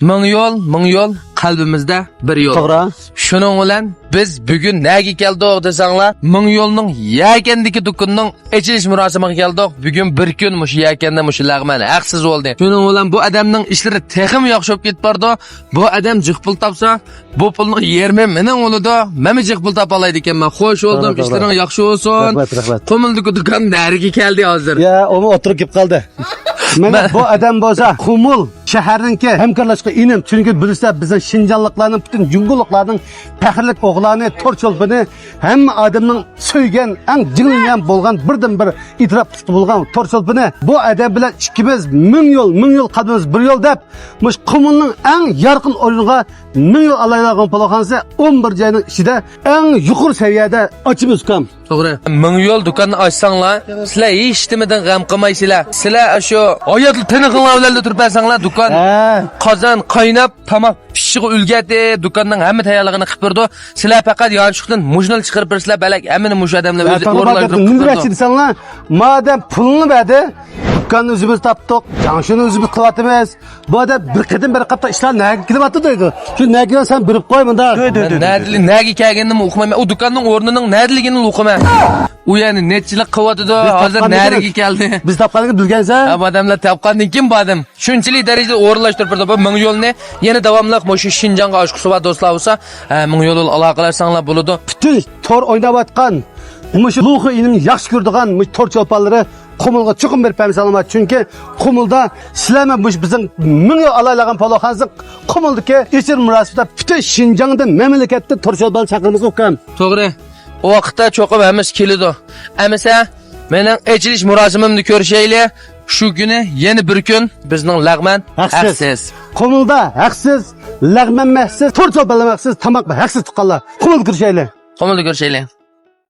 Ming yo'l qalbimizda bir yo'l. To'g'ri. Shuning bilan biz bugun nega keldik desanglar, Ming yo'lning yakandagi do'konning ochilish murosimiga keldik. Bugun bir kun mush yakanda mush lag'man haqsiz bo'ldi. Shuning bilan bu odamning ishlari texim yaxshi bo'lib ketib bordi. Bu odam jiq pul topsa, bu pulni 20 ming bo'ladi. Men jiq pul topa oladi ekanman. Xo'sh bo'ldim, ishlaring yaxshi bo'lsin. Rahmat. Qumildagi do'kon nariga keldi hozir. Ya, onu oturup kelib qoldi. Mana bu adam bo'lsa, Qumul shaharninki hamkorlashga inim. Chunki bilsa, bizning Şinjanlıklarning, butun Junguluqlarning faxrlik o'g'lani, to'rcholpini hamma odamning so'ygan, eng jinglagan bo'lgan birdan-bir itiraf qilib bo'lgan to'rcholpini bu adam bilan ikkimiz ming yo'l qadamimiz bir yo'l deb, mush Qumulning eng yorqin o'rniga ming yo'l alaylagan paloxonasi 11 joyning ichida eng yuqori saviyada ochimiz kam. To'g'ri. Ming yo'l do'konni ochsanglar, sizlar hech nimadan g'am qilmaysizlar. Sizlar shu oyatli tiniqinglar bilan turibsizlar, do'kon qozon qaynab, tomoq pishig'i ulgati, do'konning hamma tayyorlig'ini qilib berdi. Sizlar faqat yonchiqdan mujnal chiqarib bersizlar, balak hammani mush odamlar o'zi o'rlashtirib qo'ydi. Desanlar, madam pulni berdi, do'konni o'zimiz topdik, janshini o'zimiz qilyapmiz. Bu odam bir qadim bir qapta ishlar nega qilyapti deydi. Shu nega sen birib qo'y bunda. Nega kelganini o'qimayman. O do'konning o'rnining nadiligini o'qimayman. U yani netchilik qilyapti, hozir nariga keldi. Biz topganligini bilgansan? Bu odamlar topgandan keyin bu odam shunchalik darajada o'rlashtirib berdi. Bu ming yo'lni yana davomli mushu Shinjonga oshqisi va do'stlar bo'lsa, ming yo'l aloqalarsanglar bo'ladi. Butun tor o'ynayotgan, mushu luxi inim yaxshi ko'rdigan mush tor cho'ponlari Qumulga chuqur berib bersanlar, chunki Qumulda sizlarga mush bizning ming yo'l alaylagan paloxonasi Qumuldagi ishir munosabati butun Shinjongda mamlakatda tor cho'pon chaqirimiz o'kan. To'g'ri. O vaqtda cho'qib hammasi keladi. Amasa mening ochilish murosimimni ko'rishaylik. Shu kuni yana bir kun bizning lag'man haqsiz. Qumulda haqsiz, lag'man mahsiz, tor cho'pon haqsiz, tamoq haqsiz tuqqanlar. Qumulga kirishaylik. Qumulga kirishaylik.